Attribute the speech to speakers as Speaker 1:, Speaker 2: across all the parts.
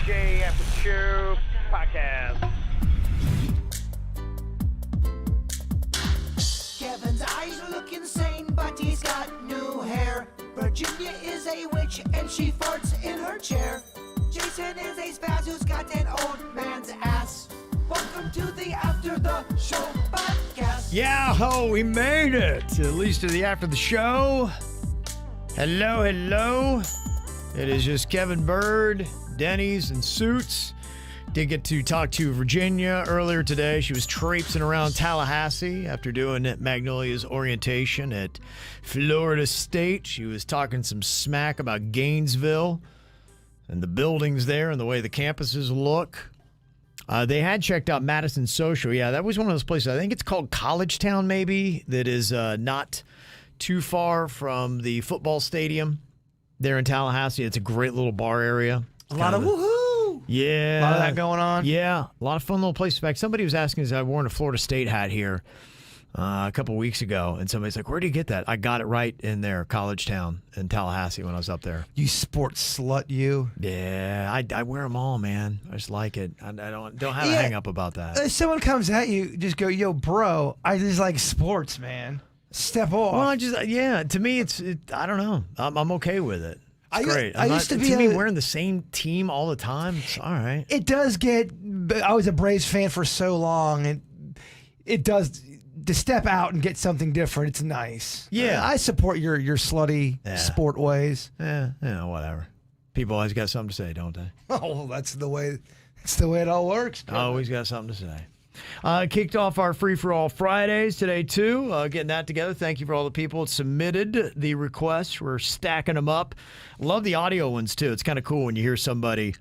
Speaker 1: KVJ After the Show podcast.
Speaker 2: Kevin's eyes look insane, but he's got new hair. Virginia is a witch, and she farts in her chair. Jason is a spaz who's got an old man's ass. Welcome to the After the Show podcast.
Speaker 3: Yeah, we made it, at least to the After the Show. Hello. It is just Kevin Bird, Denny's, and Suits. Did get to talk to Virginia earlier today. She was traipsing around Tallahassee after doing Magnolia's orientation at Florida State. She was talking some smack about Gainesville and the buildings there and the way the campuses look. They had checked out Madison Social. Yeah, that was one of those places. I think it's called College Town, maybe, that is not too far from the football stadium there in Tallahassee. It's a great little bar area.
Speaker 4: A lot of woohoo!
Speaker 3: Yeah.
Speaker 4: A lot of that going on.
Speaker 3: Yeah, a lot of fun little places. In fact, somebody was asking us, I wore a Florida State hat here a couple weeks ago, and somebody's like, where do you get that? I got it right in there, College Town in Tallahassee when I was up there.
Speaker 4: You sports slut, you.
Speaker 3: Yeah, I wear them all, man. I just like it. I don't have a hang up about that.
Speaker 4: If someone comes at you, just go, yo, bro, I just like sports, man. Step off.
Speaker 3: Well, to me, I don't know. I'm okay with it. It's great.
Speaker 4: I used to be
Speaker 3: to me, wearing the same team all the time, it's all right.
Speaker 4: It does get, I was a Braves fan for so long, and it does, to step out and get something different, it's nice.
Speaker 3: Yeah.
Speaker 4: I support your slutty sport ways.
Speaker 3: Yeah, whatever. People always got something to say, don't they?
Speaker 4: Oh, that's the way it all works.
Speaker 3: Always got something to say. Kicked off our free-for-all Fridays today, too. Getting that together. Thank you for all the people that submitted the requests. We're stacking them up. Love the audio ones, too. It's kind of cool when you hear somebody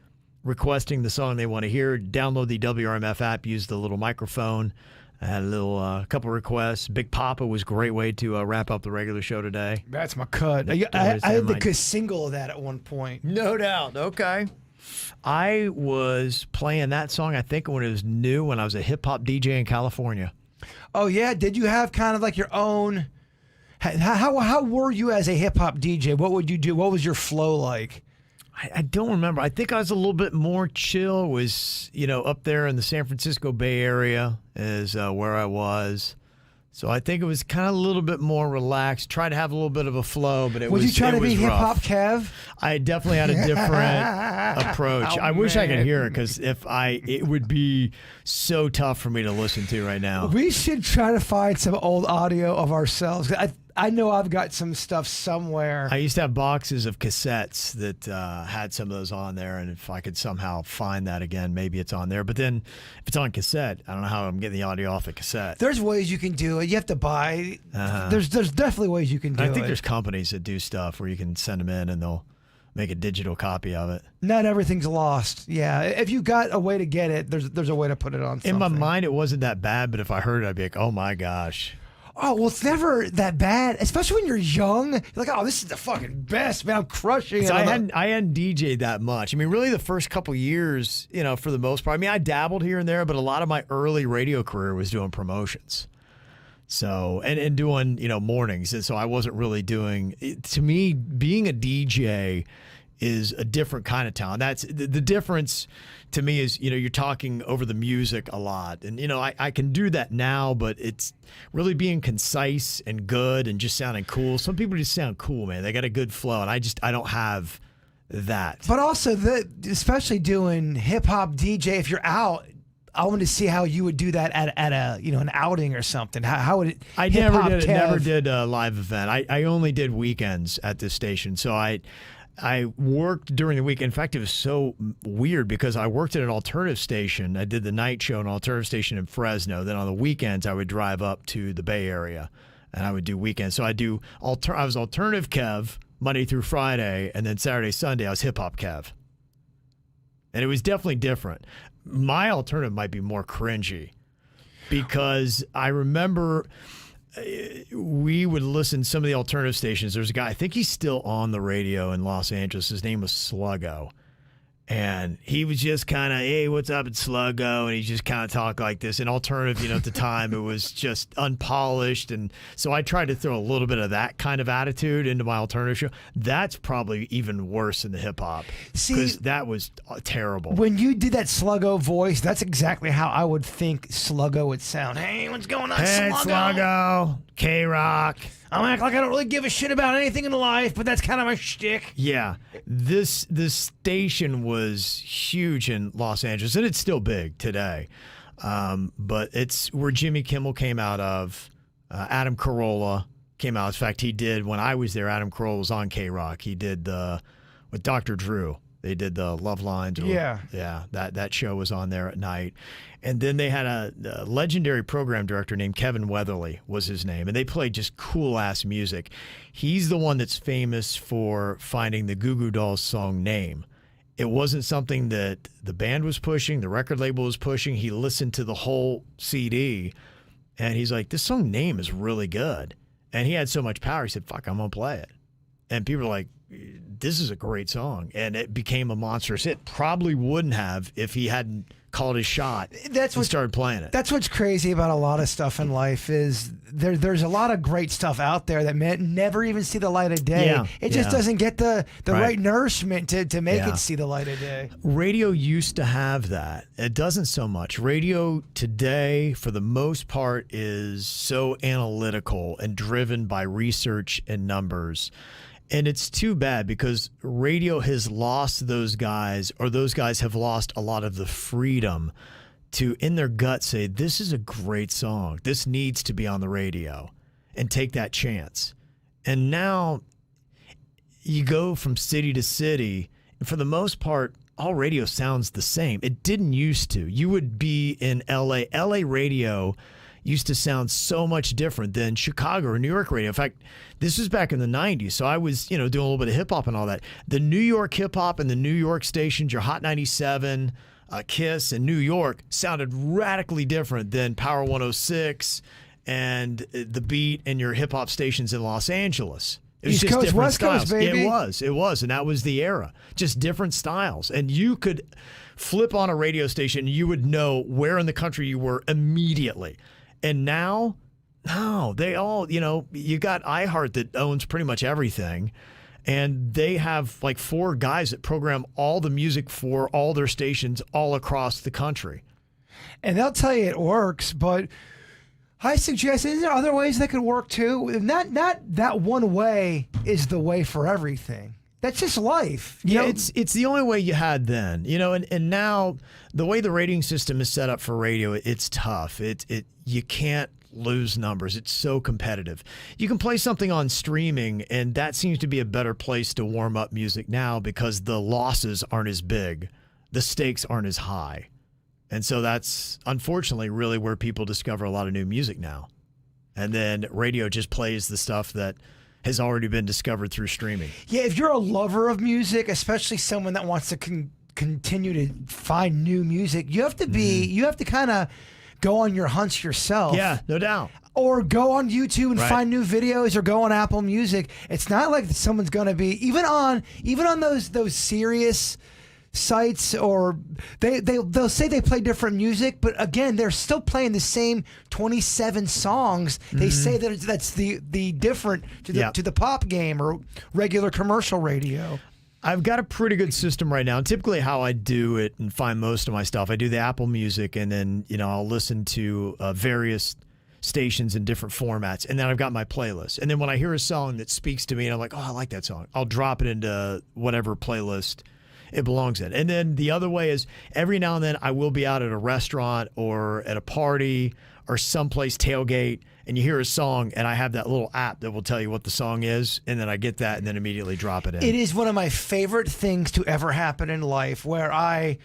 Speaker 3: requesting the song they want to hear. Download the WRMF app. Use the little microphone. I had a couple requests. Big Papa was a great way to wrap up the regular show today.
Speaker 4: That's my cut. I had the single of that at one point.
Speaker 3: No doubt. Okay. I was playing that song, I think, when it was new, when I was a hip-hop DJ in California.
Speaker 4: Oh, yeah? Did you have kind of like your own... How were you as a hip-hop DJ? What would you do? What was your flow like?
Speaker 3: I don't remember. I think I was a little bit more chill. It was, up there in the San Francisco Bay Area is where I was. So I think it was kind of a little bit more relaxed. Tried to have a little bit of a flow, but it was rough.
Speaker 4: Was you trying to be hip-hop, Kev?
Speaker 3: I definitely had a different approach. I wish I could hear it, because it would be so tough for me to listen to right now.
Speaker 4: We should try to find some old audio of ourselves. I know I've got some stuff somewhere.
Speaker 3: I used to have boxes of cassettes that had some of those on there, and if I could somehow find that again, maybe it's on there. But then if it's on cassette, I don't know how I'm getting the audio off the cassette.
Speaker 4: There's ways you can do it. You have to buy. There's definitely ways you can do it.
Speaker 3: I think there's companies that do stuff where you can send them in and they'll make a digital copy of it.
Speaker 4: Not everything's lost. Yeah, if you got a way to get it, there's a way to put it on something.
Speaker 3: In my mind, it wasn't that bad, but if I heard it, I'd be like, oh my gosh.
Speaker 4: Oh, well, it's never that bad, especially when you're young. You're like, oh, this is the fucking best, man. I'm crushing it.
Speaker 3: I hadn't DJ'd that much. I mean, really the first couple years, for the most part. I mean, I dabbled here and there, but a lot of my early radio career was doing promotions. So, and doing, mornings. And so I wasn't really doing, to me, being a DJ is a different kind of talent. That's the difference to me is, you're talking over the music a lot. And, I can do that now, but it's really being concise and good and just sounding cool. Some people just sound cool, man. They got a good flow, and I don't have that.
Speaker 4: But also, especially doing hip-hop DJ, if you're out, I wanted to see how you would do that at a an outing or something. How would it?
Speaker 3: I never did a live event. I only did weekends at this station. So I worked during the week. In fact, it was so weird because I worked at an alternative station. I did the night show at an alternative station in Fresno. Then on the weekends, I would drive up to the Bay Area, and I would do weekends. So I was alternative Kev Monday through Friday, and then Saturday, Sunday, I was hip hop Kev. And it was definitely different. My alternative might be more cringy because I remember we would listen to some of the alternative stations. There's a guy, I think he's still on the radio in Los Angeles. His name was Sluggo. And he was just kind of, hey, what's up, it's Sluggo? And he just kind of talked like this. And alternative, at the time, it was just unpolished. And so I tried to throw a little bit of that kind of attitude into my alternative show. That's probably even worse than the hip hop. Because that was terrible.
Speaker 4: When you did that Sluggo voice, that's exactly how I would think Sluggo would sound. Hey, what's going on,
Speaker 3: Hey,
Speaker 4: Sluggo?
Speaker 3: Sluggo, K-Rock.
Speaker 4: I'm act like I don't really give a shit about anything in life, but that's kind of my shtick.
Speaker 3: Yeah, this station was huge in Los Angeles, and it's still big today. But it's where Jimmy Kimmel came out of. Adam Carolla came out. In fact, he did, when I was there, Adam Carolla was on K-Rock. He did with Dr. Drew. They did the Love Lines.
Speaker 4: Yeah.
Speaker 3: That show was on there at night. And then they had a legendary program director named Kevin Weatherly was his name. And they played just cool-ass music. He's the one that's famous for finding the Goo Goo Dolls song Name. It wasn't something that the band was pushing, the record label was pushing. He listened to the whole CD, and he's like, this song Name is really good. And he had so much power, he said, fuck, I'm going to play it. And people were like, this is a great song. And it became a monstrous hit. Probably wouldn't have if he hadn't called his shot and started playing it.
Speaker 4: That's what's crazy about a lot of stuff in life is there's a lot of great stuff out there that never even see the light of day.
Speaker 3: Yeah,
Speaker 4: it just doesn't get the right nourishment to make it see the light of day.
Speaker 3: Radio used to have that. It doesn't so much. Radio today, for the most part, is so analytical and driven by research and numbers. And it's too bad because radio has lost those guys, or those guys have lost a lot of the freedom to, in their gut, say, this is a great song. This needs to be on the radio, and take that chance. And now you go from city to city, and for the most part, all radio sounds the same. It didn't used to. You would be in L.A. L.A. radio used to sound so much different than Chicago or New York radio. In fact, this was back in the 90s, so I was, doing a little bit of hip-hop and all that. The New York hip-hop and the New York stations, your Hot 97, KISS, and New York, sounded radically different than Power 106 and The Beat and your hip-hop stations in Los Angeles. It was
Speaker 4: East
Speaker 3: just
Speaker 4: Coast,
Speaker 3: different
Speaker 4: West
Speaker 3: styles.
Speaker 4: Coast, baby.
Speaker 3: It was, and that was the era. Just different styles. And you could flip on a radio station, and you would know where in the country you were immediately. And now, no, they all, you got iHeart that owns pretty much everything. And they have like 4 guys that program all the music for all their stations all across the country.
Speaker 4: And they'll tell you it works, but I suggest, is there other ways that could work too? Not that one way is the way for everything. That's just life. You know?
Speaker 3: It's the only way you had then, and now the way the rating system is set up for radio, it's tough. You can't lose numbers. It's so competitive. You can play something on streaming, and that seems to be a better place to warm up music now because the losses aren't as big. The stakes aren't as high. And so that's unfortunately really where people discover a lot of new music now. And then radio just plays the stuff that has already been discovered through streaming.
Speaker 4: Yeah, if you're a lover of music, especially someone that wants to continue to find new music, you have to you have to kind of go on your hunts yourself.
Speaker 3: Yeah, no doubt.
Speaker 4: Or go on YouTube and find new videos, or go on Apple Music. It's not like someone's going to be even on those serious sites, or they'll say they play different music, but again, they're still playing the same 27 songs. They say that that's the different to the pop game or regular commercial radio.
Speaker 3: I've got a pretty good system right now. Typically how I do it and find most of my stuff, I do the Apple Music, and then I'll listen to various stations in different formats, and then I've got my playlist. And then when I hear a song that speaks to me and I'm like, oh, I like that song, I'll drop it into whatever playlist it belongs in. And then the other way is every now and then I will be out at a restaurant or at a party or someplace tailgate, and you hear a song, and I have that little app that will tell you what the song is, and then I get that and then immediately drop it in.
Speaker 4: It is one of my favorite things to ever happen in life, where I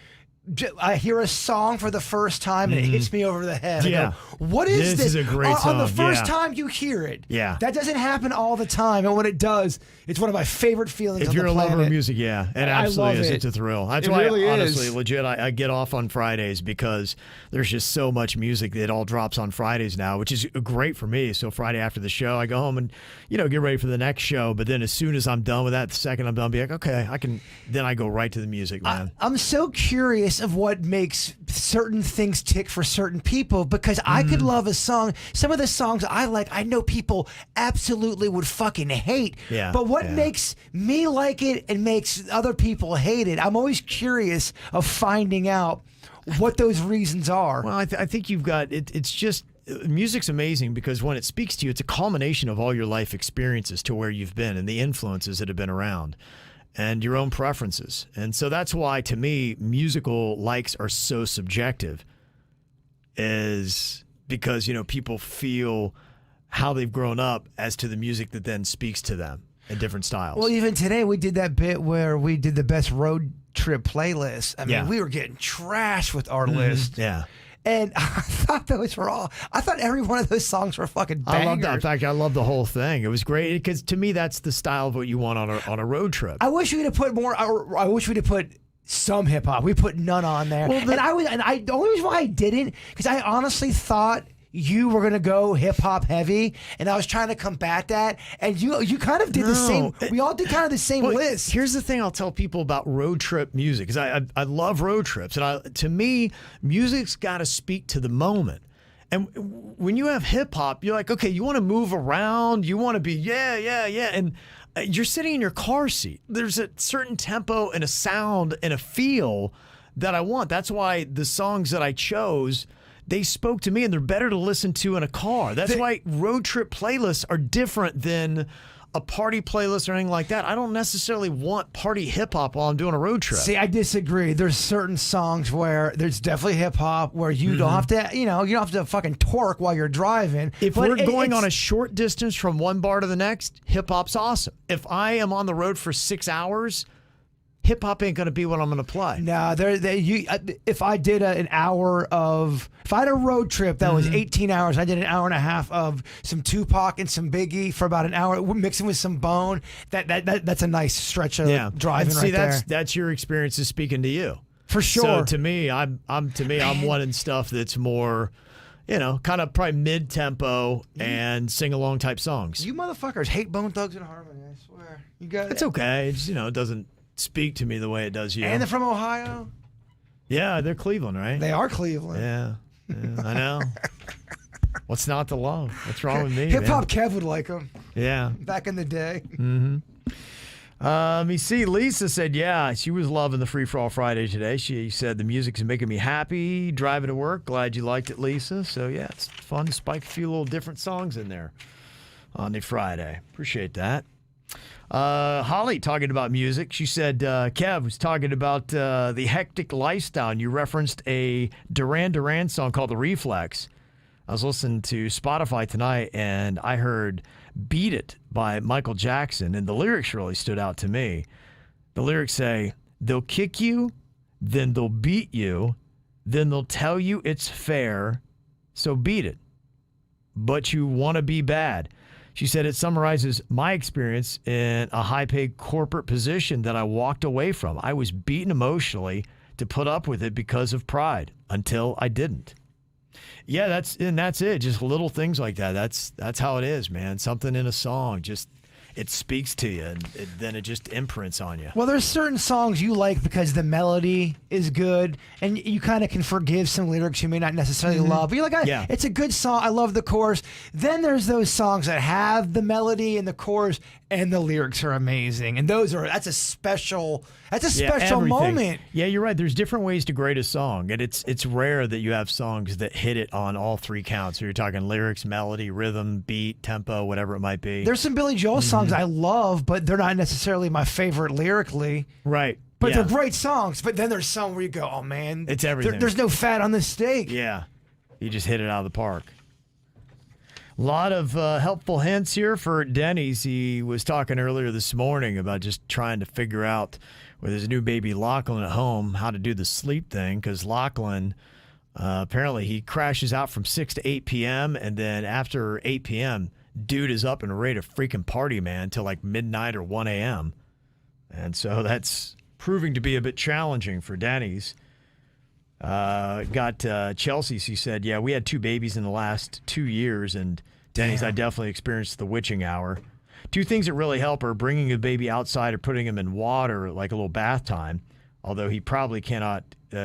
Speaker 4: I hear a song for the first time and it hits me over the head.
Speaker 3: Yeah.
Speaker 4: I go, what is this?
Speaker 3: This is a great
Speaker 4: On the
Speaker 3: song,
Speaker 4: first
Speaker 3: yeah.
Speaker 4: time you hear it.
Speaker 3: Yeah.
Speaker 4: That doesn't happen all the time. And when it does, it's one of my favorite feelings
Speaker 3: If
Speaker 4: on
Speaker 3: you're
Speaker 4: the
Speaker 3: a
Speaker 4: planet.
Speaker 3: lover of music, yeah, it
Speaker 4: I
Speaker 3: absolutely
Speaker 4: love
Speaker 3: is.
Speaker 4: it.
Speaker 3: It's a thrill. That's
Speaker 4: It
Speaker 3: why,
Speaker 4: really
Speaker 3: honestly,
Speaker 4: is.
Speaker 3: legit, I get off on Fridays because there's just so much music that all drops on Fridays now, which is great for me. So Friday after the show, I go home and, get ready for the next show. But then as soon as I'm done with that, the second I'm done, be like, okay, then I go right to the music, man.
Speaker 4: I'm so curious of what makes certain things tick for certain people because I could love a song. Some of the songs I like, I know people absolutely would fucking hate.
Speaker 3: Yeah,
Speaker 4: But what
Speaker 3: yeah.
Speaker 4: makes me like it and makes other people hate it? I'm always curious of finding out what those reasons are.
Speaker 3: Well, I think you've got it. It's just music's amazing because when it speaks to you, it's a culmination of all your life experiences to where you've been and the influences that have been around and your own preferences. And so that's why, to me, musical likes are so subjective, is because, people feel how they've grown up as to the music that then speaks to them in different styles.
Speaker 4: Well, even today we did that bit where we did the best road trip playlist. I mean,
Speaker 3: Yeah.
Speaker 4: we were getting trashed with our list.
Speaker 3: Yeah.
Speaker 4: And I thought I thought every one of those songs were fucking bangers.
Speaker 3: I love that. In fact, I love the whole thing. It was great because to me, that's the style of what you want on a road trip.
Speaker 4: I wish we'd have put more. I wish we'd have put some hip hop. We put none on there.
Speaker 3: Well,
Speaker 4: the only reason why I didn't because I honestly thought you were gonna go hip hop heavy, and I was trying to combat that. And you kind of did the same. We all did kind of the same
Speaker 3: Well,
Speaker 4: list.
Speaker 3: Here's the thing I'll tell people about road trip music because I love road trips. And to me, music's got to speak to the moment. And when you have hip hop, you're like, okay, you want to move around. You want to be, yeah. And you're sitting in your car seat. There's a certain tempo and a sound and a feel that I want. That's why the songs that I chose, they spoke to me and they're better to listen to in a car. That's why road trip playlists are different than a party playlist or anything like that. I don't necessarily want party hip hop while I'm doing a road trip.
Speaker 4: See, I disagree. There's certain songs where there's definitely hip hop where you don't have to, you don't have to fucking torque while you're driving.
Speaker 3: If
Speaker 4: But
Speaker 3: we're going on a
Speaker 4: it's-
Speaker 3: short distance from one bar to the next, hip hop's awesome. If I am on the road for 6 hours, hip hop ain't going to be what I'm going to play.
Speaker 4: No, if I did if I had a road trip that was 18 hours, I did an hour and a half of some Tupac and some Biggie for about an hour, mixing with some Bone. That's a nice stretch of driving
Speaker 3: And see,
Speaker 4: right there.
Speaker 3: that's your experiences speaking to you.
Speaker 4: For sure.
Speaker 3: So to me, I'm wanting stuff that's more, kind of probably mid tempo and sing along type songs.
Speaker 4: You motherfuckers hate Bone Thugs and Harmony, I swear. You got
Speaker 3: It's okay. It's, it doesn't speak to me the way it does you.
Speaker 4: And they're from Ohio.
Speaker 3: Yeah, they're Cleveland, right?
Speaker 4: They are Cleveland.
Speaker 3: Yeah, I know. What's not to love? What's wrong with me?
Speaker 4: Hip hop
Speaker 3: man?
Speaker 4: Kev would like them
Speaker 3: Yeah.
Speaker 4: back in the day.
Speaker 3: Let me see. Lisa said, yeah, she was loving the Free For All Friday today. She said the music's making me happy driving to work. Glad you liked it, Lisa. So yeah, it's fun to spike a few little different songs in there on the Friday. Appreciate that. Holly talking about music. She said, Kev was talking about the hectic lifestyle. And you referenced a Duran Duran song called The Reflex. I was listening to Spotify tonight and I heard Beat It by Michael Jackson. And the lyrics really stood out to me. The lyrics say, they'll kick you, then they'll beat you, then they'll tell you it's fair, so beat it. But you want to be bad. She said it summarizes my experience in a high-paid corporate position that I walked away from. I was beaten emotionally to put up with it because of pride until I didn't. Yeah, that's it. Just little things like that. That's how it is, man. Something in a song, just it speaks to you, and then it just imprints on you.
Speaker 4: Well, there's certain songs you like because the melody is good, and you kind of can forgive some lyrics you may not necessarily love. But you're like, it's a good song. I love the chorus. Then there's those songs that have the melody and the chorus, and the lyrics are amazing. And that's a special
Speaker 3: Everything.
Speaker 4: moment.
Speaker 3: Yeah, you're right. There's different ways to grade a song, and it's rare that you have songs that hit it on all three counts. So you're talking lyrics, melody, rhythm, beat, tempo, whatever it might be.
Speaker 4: There's some Billy Joel songs I love, but they're not necessarily my favorite lyrically.
Speaker 3: Right.
Speaker 4: But they're great songs. But then there's some where you go, oh man,
Speaker 3: It's everything.
Speaker 4: There's no fat on this steak.
Speaker 3: Yeah. You just hit it out of the park. A lot of helpful hints here for Denny's. He was talking earlier this morning about just trying to figure out with his new baby Lachlan at home how to do the sleep thing, because Lachlan, apparently he crashes out from 6 to 8 p.m. and then after 8 p.m., dude is up and ready to freaking party, man, till like midnight or 1 a.m. And so that's proving to be a bit challenging for Denny's. Got Chelsea. She said, yeah, we had 2 babies in the last 2 years, and Denny's, I definitely experienced the witching hour. 2 things that really help are bringing a baby outside or putting him in water, like a little bath time, although he probably cannot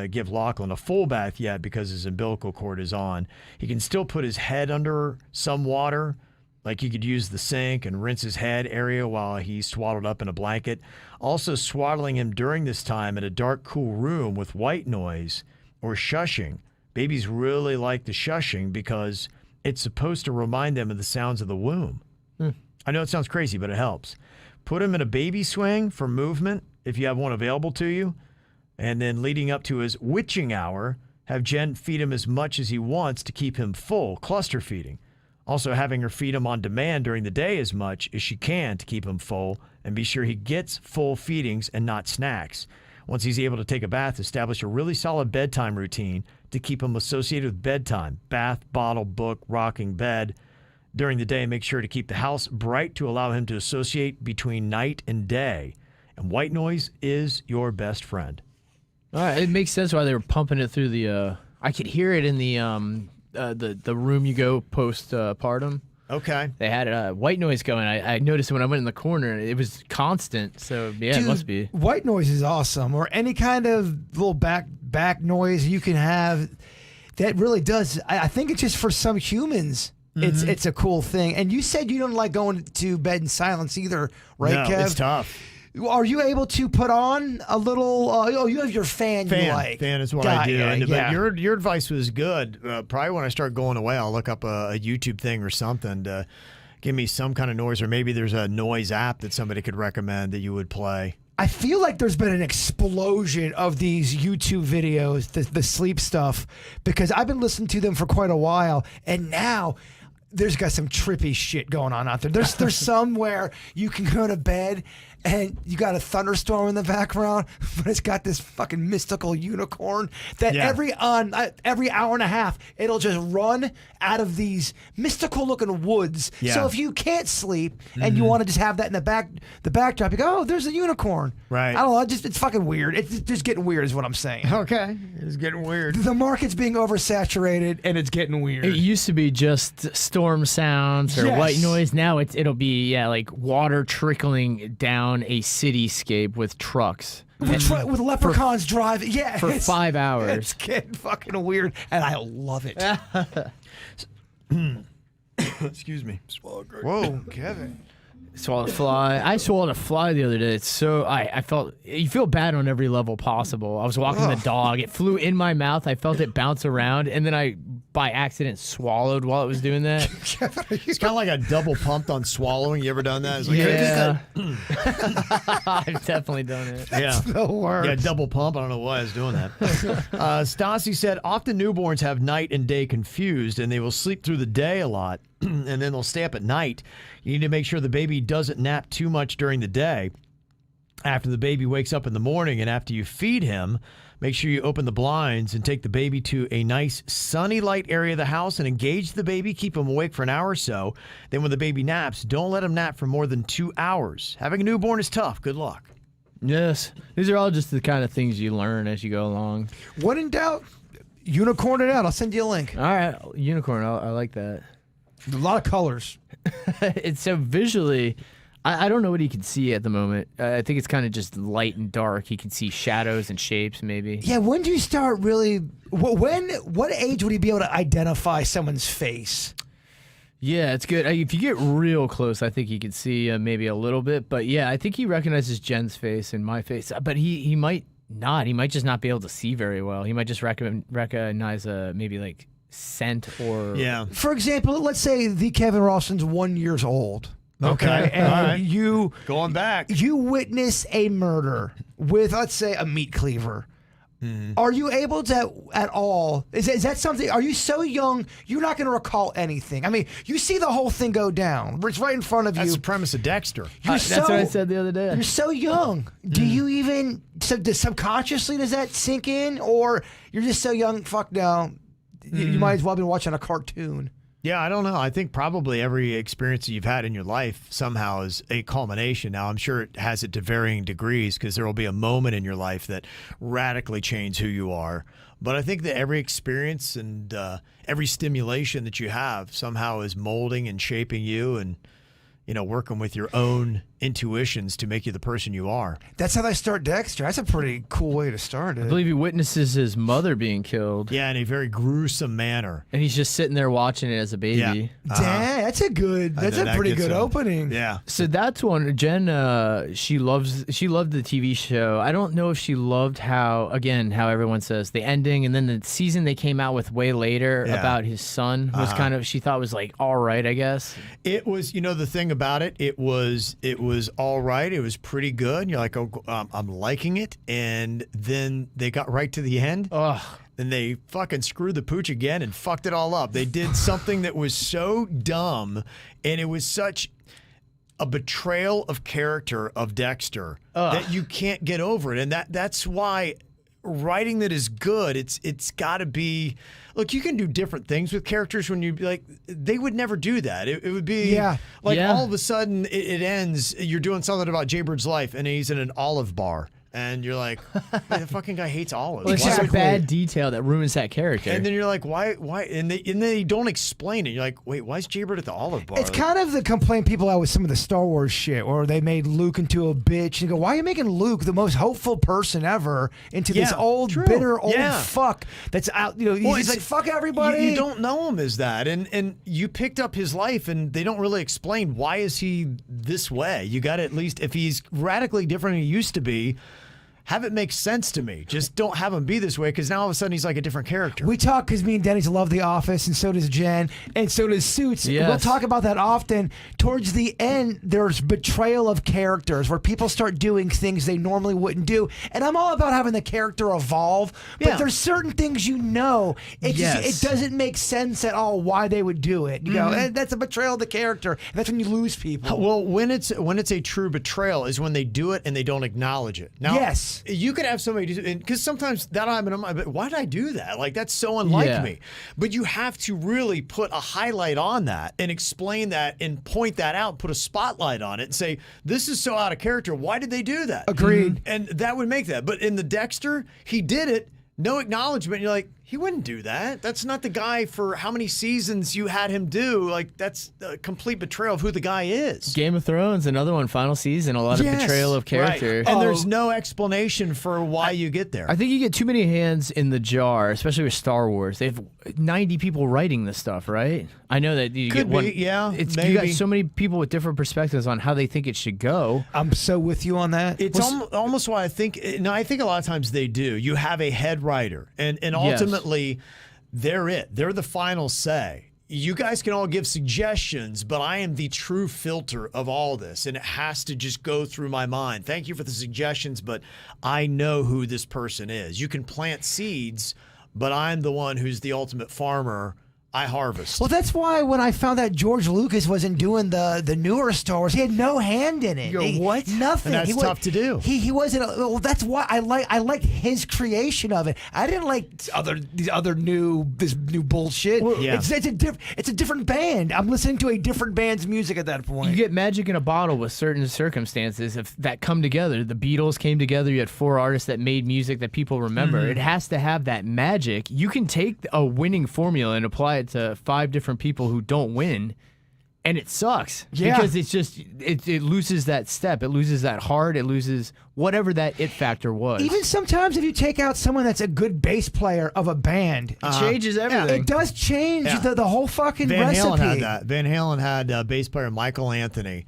Speaker 3: give Lachlan a full bath yet because his umbilical cord is on. He can still put his head under some water, like he could use the sink and rinse his head area while he's swaddled up in a blanket. Also, swaddling him during this time in a dark, cool room with white noise or shushing. Babies really like the shushing because it's supposed to remind them of the sounds of the womb. I know it sounds crazy, but it helps. Put him in a baby swing for movement if you have one available to you. And then leading up to his witching hour, have Jen feed him as much as he wants to keep him full, cluster feeding. Also having her feed him on demand during the day as much as she can to keep him full, and be sure he gets full feedings and not snacks. Once he's able to take a bath, establish a really solid bedtime routine to keep him associated with bedtime. Bath, bottle, book, rocking, bed. During the day, make sure to keep the house bright to allow him to associate between night and day. And white noise is your best friend.
Speaker 5: All right, it makes sense why they were pumping it through the. I could hear it in the room you go postpartum.
Speaker 3: Okay.
Speaker 5: They had white noise going. I noticed it when I went in the corner. It was constant. So yeah,
Speaker 4: Dude,
Speaker 5: it must be.
Speaker 4: White noise is awesome, or any kind of little back noise you can have. That really does. I think it's just for some humans. It's a cool thing. And you said you don't like going to bed in silence either, right,
Speaker 3: No,
Speaker 4: Kev?
Speaker 3: it's tough.
Speaker 4: Are you able to put on a little? You have your fan. You like
Speaker 3: Fan is what I do.
Speaker 4: Yeah,
Speaker 3: But your advice was good. Probably when I start going away, I'll look up a YouTube thing or something to give me some kind of noise, or maybe there's a noise app that somebody could recommend that you would play.
Speaker 4: I feel like there's been an explosion of these YouTube videos, the sleep stuff, because I've been listening to them for quite a while, and now there's got some trippy shit going on out there. There's some where you can go to bed and you got a thunderstorm in the background, but it's got this fucking mystical unicorn that every hour and a half it'll just run out of these mystical looking woods.
Speaker 3: Yeah.
Speaker 4: So if you can't sleep and you want to just have that in the backdrop, you go, oh, there's a unicorn.
Speaker 3: Right.
Speaker 4: I don't know. It's fucking weird. It's just getting weird, is what I'm saying.
Speaker 3: Okay. It's getting weird.
Speaker 4: The market's being oversaturated and it's getting weird.
Speaker 5: It used to be just storm sounds or
Speaker 4: Yes.
Speaker 5: white noise. Now it'll be like water trickling down a cityscape with trucks
Speaker 4: with leprechauns driving. Yeah.
Speaker 5: for 5 hours.
Speaker 4: It's getting fucking weird, and I love it.
Speaker 3: Excuse me. Whoa, Kevin.
Speaker 5: Swallowed a fly. I swallowed a fly the other day. It's so I felt you feel bad on every level possible. I was walking the dog. It flew in my mouth. I felt it bounce around, and then I by accident swallowed while it was doing that.
Speaker 3: It's kind of like a double pumped on swallowing. You ever done that? It's like,
Speaker 5: Yeah, I've definitely done it.
Speaker 3: yeah.
Speaker 4: The worst.
Speaker 3: Yeah, double pump. I don't know why I was doing that. Stassi said, often newborns have night and day confused, and they will sleep through the day a lot, and then they'll stay up at night. You need to make sure the baby doesn't nap too much during the day. After the baby wakes up in the morning and after you feed him, make sure you open the blinds and take the baby to a nice sunny light area of the house and engage the baby. Keep him awake for an hour or so. Then when the baby naps, don't let him nap for more than 2 hours. Having a newborn is tough. Good luck.
Speaker 5: Yes, these are all just the kind of things you learn as you go along.
Speaker 4: When in doubt, unicorn it out. I'll send you a link.
Speaker 5: All right, unicorn. I like that.
Speaker 4: A lot of colors.
Speaker 5: It's so visually, I don't know what he can see at the moment. I think it's kind of just light and dark. He can see shadows and shapes, maybe.
Speaker 4: Yeah, when do you start really? What age would he be able to identify someone's face?
Speaker 5: Yeah, it's good. If you get real close, I think he can see maybe a little bit. But yeah, I think he recognizes Jen's face and my face. But he might not. He might just not be able to see very well. He might just recognize maybe like scent or
Speaker 4: For example, let's say the Kevin Ralston's 1 year old.
Speaker 3: Okay.
Speaker 4: And
Speaker 3: All right.
Speaker 4: you
Speaker 3: Going back.
Speaker 4: witness a murder with, let's say, a meat cleaver. Are you able to at all? Is that something? Are you so young you're not going to recall anything? I mean, you see the whole thing go down. It's right in front of
Speaker 3: That's
Speaker 4: you.
Speaker 3: the premise of Dexter.
Speaker 5: That's what I said the other day.
Speaker 4: You're so young. Do you even subconsciously does that sink in, or you're just so young? Fuck no. You might as well be watching a cartoon.
Speaker 3: Yeah, I don't know. I think probably every experience that you've had in your life somehow is a culmination. Now, I'm sure it has it to varying degrees because there will be a moment in your life that radically changes who you are. But I think that every experience and every stimulation that you have somehow is molding and shaping you and, working with your own intuitions to make you the person you are.
Speaker 4: That's how they start Dexter. That's a pretty cool way to start it.
Speaker 5: I believe he witnesses his mother being killed.
Speaker 3: Yeah, in a very gruesome manner.
Speaker 5: And he's just sitting there watching it as a baby.
Speaker 3: Yeah.
Speaker 4: Dang, that's a pretty good opening.
Speaker 3: Yeah.
Speaker 5: So that's one. Jen, she loved the TV show. I don't know if she loved how everyone says the ending, and then the season they came out with way later about his son was kind of, she thought was like all right, I guess.
Speaker 3: It was, the thing about it, it was all right. It was pretty good. You're like, I'm liking it. And then they got right to the end.
Speaker 5: Ugh.
Speaker 3: And they fucking screwed the pooch again and fucked it all up. They did something that was so dumb, and it was such a betrayal of character of Dexter that you can't get over it. And that's why writing that is good, it's got to be. Look, you can do different things with characters when you like. They would never do that. It would be all of a sudden it ends. You're doing something about Jaybird's life, and he's in an olive bar. And you're like, the fucking guy hates olives.
Speaker 5: Well, it's just a bad detail that ruins that character.
Speaker 3: And then you're like, why? And they don't explain it. You're like, wait, why is Jaybird at the olive bar?
Speaker 4: It's kind of the complaint people have with some of the Star Wars shit, where they made Luke into a bitch. And you go, why are you making Luke, the most hopeful person ever, into this old, bitter old fuck that's out? He's like, fuck everybody.
Speaker 3: You don't know him as that. And you picked up his life, and they don't really explain why is he this way. You got to at least, if he's radically different than he used to be, have it make sense to me. Just don't have him be this way, because now all of a sudden he's like a different character.
Speaker 4: We talk because me and Denny's love The Office, and so does Jen, and so does Suits.
Speaker 5: Yes.
Speaker 4: We'll talk about that often. Towards the end, there's betrayal of characters where people start doing things they normally wouldn't do. And I'm all about having the character evolve, but there's certain things it doesn't make sense at all why they would do it. You go, and that's a betrayal of the character. And that's when you lose people.
Speaker 3: Well, when it's a true betrayal is when they do it and they don't acknowledge it. Now,
Speaker 4: yes.
Speaker 3: You could have somebody do, because sometimes that'll happen. I'm like, why did I do that? Like, that's so unlike me. But you have to really put a highlight on that and explain that and point that out, put a spotlight on it and say, this is so out of character. Why did they do that?
Speaker 4: Agreed.
Speaker 3: And that would make that. But in the Dexter, he did it. No acknowledgement. You're like, he wouldn't do that. That's not the guy for how many seasons you had him do. Like, that's a complete betrayal of who the guy is.
Speaker 5: Game of Thrones, another one, final season, a lot of betrayal of character.
Speaker 3: Right. And there's no explanation for why you get there.
Speaker 5: I think you get too many hands in the jar, especially with Star Wars. They have 90 people writing this stuff, right? I know that you
Speaker 3: Could
Speaker 5: get one.
Speaker 3: be, yeah,
Speaker 5: You
Speaker 3: maybe.
Speaker 5: got so many people with different perspectives on how they think it should go.
Speaker 4: I'm so with you on that.
Speaker 3: It's almost why I think. No, I think a lot of times they do. You have a head writer, and ultimately, they're it. They're the final say. You guys can all give suggestions, but I am the true filter of all this, and it has to just go through my mind. Thank you for the suggestions, but I know who this person is. You can plant seeds, but I'm the one who's the ultimate farmer. I harvest.
Speaker 4: Well, that's why when I found out George Lucas wasn't doing the newer Star Wars, he had no hand in it.
Speaker 3: You go, what?
Speaker 4: Nothing.
Speaker 3: And that's tough to do.
Speaker 4: He wasn't. Well, that's why I liked his creation of it. I didn't like this new bullshit.
Speaker 3: Well, yeah.
Speaker 4: It's a different band. I'm listening to a different band's music at that point.
Speaker 5: You get magic in a bottle with certain circumstances if that come together. The Beatles came together. You had 4 artists that made music that people remember. It has to have that magic. You can take a winning formula and apply it to 5 different people who don't win, and it sucks because it's just it loses that step, it loses that heart, it loses whatever that it factor was.
Speaker 4: Even sometimes if you take out someone that's a good bass player of a band,
Speaker 5: it changes everything.
Speaker 4: it does change the whole fucking
Speaker 3: Van
Speaker 4: recipe.
Speaker 3: Halen had that. Van Halen had bass player Michael Anthony,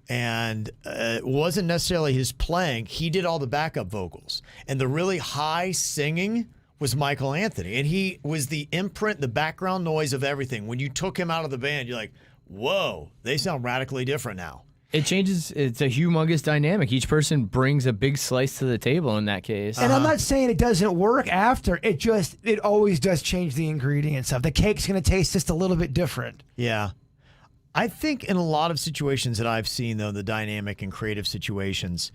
Speaker 3: and it wasn't necessarily his playing. He did all the backup vocals, and the really high singing was Michael Anthony, and he was the imprint, the background noise of everything. When you took him out of the band, you're like, whoa, they sound radically different now.
Speaker 5: It changes. It's a humongous dynamic. Each person brings a big slice to the table in that case.
Speaker 4: And I'm not saying it doesn't work after. It always does change the ingredients of the cake's going to taste just a little bit different.
Speaker 3: Yeah. I think in a lot of situations that I've seen, though, the dynamic and creative situations,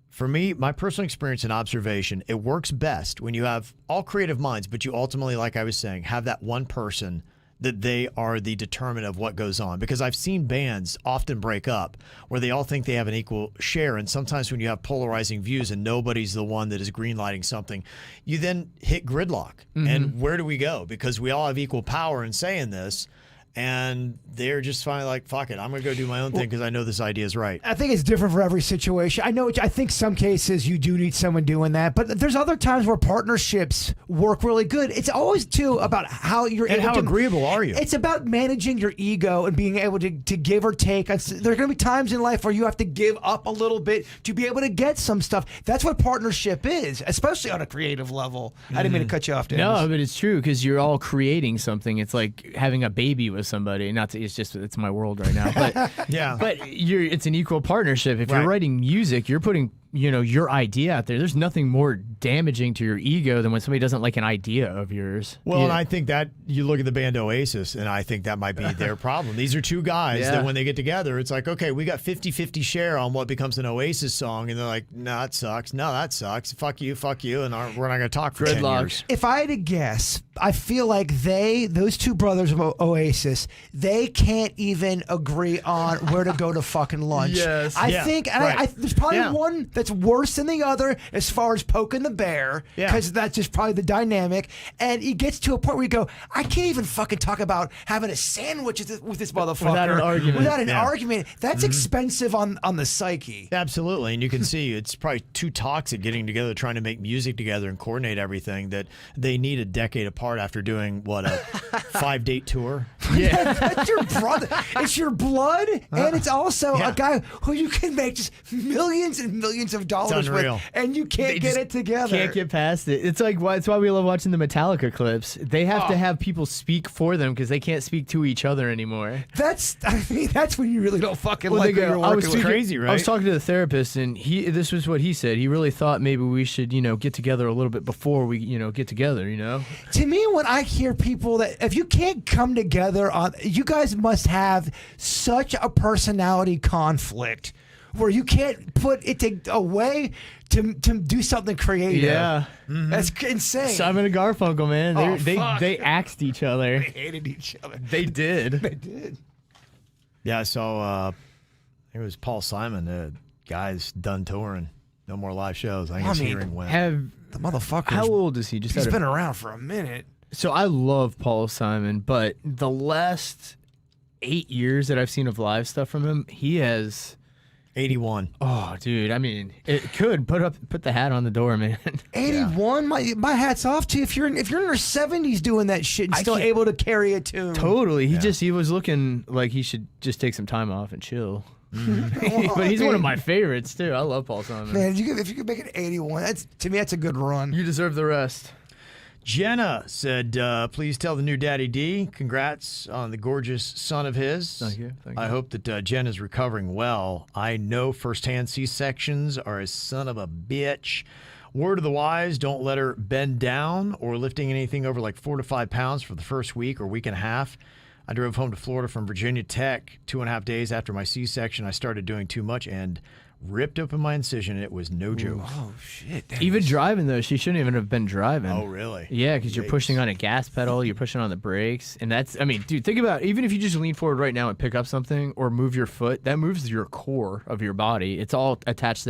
Speaker 3: for me, my personal experience and observation, it works best when you have all creative minds, but you ultimately, like I was saying, have that one person that they are the determinant of what goes on. Because I've seen bands often break up where they all think they have an equal share. And sometimes when you have polarizing views and nobody's the one that is greenlighting something, you then hit gridlock. And where do we go? Because we all have equal power in saying this. And they're just finally like, fuck it, I'm going to go do my own thing because I know this idea is right.
Speaker 4: I think it's different for every situation. I think some cases you do need someone doing that, but there's other times where partnerships work really good. It's always, too, about how you're
Speaker 3: And how agreeable are you?
Speaker 4: It's about managing your ego and being able to give or take. There are going to be times in life where you have to give up a little bit to be able to get some stuff. That's what partnership is, especially on a creative level. I didn't mean to cut you off, Dennis.
Speaker 5: No, but it's true because you're all creating something. It's like having a baby with somebody. Not to, it's my world right now, but
Speaker 3: Yeah.
Speaker 5: but it's an equal partnership. If
Speaker 3: Right.
Speaker 5: you're writing music, you're putting your idea out there. There's nothing more damaging to your ego than when somebody doesn't like an idea of yours.
Speaker 3: Well,
Speaker 5: Yeah.
Speaker 3: and I think that you look at the band Oasis, and I think that might be their problem. These are two guys
Speaker 5: Yeah.
Speaker 3: that when they get together, it's like, okay, we got 50-50 share on what becomes an Oasis song, and they're like, no, it sucks. No, that sucks. Fuck you, and we're not going to talk for 10
Speaker 5: Gridlock.
Speaker 3: years.
Speaker 4: If I had to guess, I feel like those two brothers of Oasis, they can't even agree on where to go to fucking lunch.
Speaker 5: Yes.
Speaker 4: I
Speaker 3: Yeah,
Speaker 4: think, and
Speaker 3: right.
Speaker 4: there's probably
Speaker 3: Yeah.
Speaker 4: one that's worse than the other as far as poking the bear,
Speaker 3: Yeah.
Speaker 4: because that's just probably the dynamic. And it gets to a point where you go, I can't even fucking talk about having a sandwich with this motherfucker
Speaker 5: Without an argument.
Speaker 4: Without an
Speaker 3: Yeah.
Speaker 4: argument. That's expensive on the psyche.
Speaker 3: Absolutely, and you can see it's probably too toxic getting together, trying to make music together and coordinate everything, that they need a decade apart after doing, what, a 5-date tour?
Speaker 4: That's your brother. It's your blood, and it's also
Speaker 3: Yeah.
Speaker 4: a guy who you can make just millions and millions of dollars with,
Speaker 3: unreal.
Speaker 4: and you can't
Speaker 5: They
Speaker 4: get
Speaker 5: just
Speaker 4: it together.
Speaker 5: Can't get past it. It's like it's why we love watching the Metallica clips. They have to have people speak for them because they can't speak to each other anymore.
Speaker 4: That's when you really don't fucking
Speaker 5: Well,
Speaker 4: like
Speaker 5: they
Speaker 4: who
Speaker 5: go,
Speaker 4: you're
Speaker 5: I was
Speaker 4: working with.
Speaker 5: speaking-
Speaker 3: Crazy, right?
Speaker 5: I was talking to the therapist, and this was what he said. He really thought maybe we should, get together a little bit before we, get together.
Speaker 4: To me, when I hear people that if you can't come together you guys must have such a personality conflict where you can't put it away to do something creative.
Speaker 5: Yeah.
Speaker 4: That's insane.
Speaker 5: Simon and Garfunkel, man,
Speaker 4: Oh,
Speaker 5: they
Speaker 4: fuck.
Speaker 5: they axed each other.
Speaker 4: They hated each other.
Speaker 5: They did.
Speaker 4: They did.
Speaker 3: Yeah, I saw, it was Paul Simon, the guy's done touring. No more live shows. I think his hearing went.
Speaker 4: The motherfucker.
Speaker 5: How old is he? Just
Speaker 4: He's
Speaker 5: out of-
Speaker 4: been around for a minute.
Speaker 5: So I love Paul Simon, but the last 8 years that I've seen of live stuff from him, he has.
Speaker 3: 81.
Speaker 5: Oh, dude! I mean, it could put the hat on the door, man.
Speaker 4: 81. My hat's off to you. If you're in your 70s doing that shit and
Speaker 5: I
Speaker 4: still
Speaker 5: can't-
Speaker 4: able to carry a tune.
Speaker 5: Totally. He was looking like he should just take some time off and chill. But he's one of my favorites too. I love Paul Simon.
Speaker 4: Man, if you could make it 81, to me that's a good run.
Speaker 5: You deserve the rest.
Speaker 3: Jenna said, please tell the new Daddy D, congrats on the gorgeous son of his.
Speaker 5: Thank you.
Speaker 3: I hope that Jen is recovering well. I know firsthand C-sections are a son of a bitch. Word of the wise, don't let her bend down or lifting anything over like 4 to 5 pounds for the first week or week and a half. I drove home to Florida from Virginia Tech 2.5 days after my C-section. I started doing too much and ripped open my incision. It was no joke.
Speaker 4: Oh shit!
Speaker 5: Even driving though, she shouldn't even have been driving.
Speaker 3: Oh, really?
Speaker 5: Yeah, because you're pushing on a gas pedal, you're pushing on the brakes, and dude, think about even if you just lean forward right now and pick up something or move your foot, that moves your core of your body. It's all attached to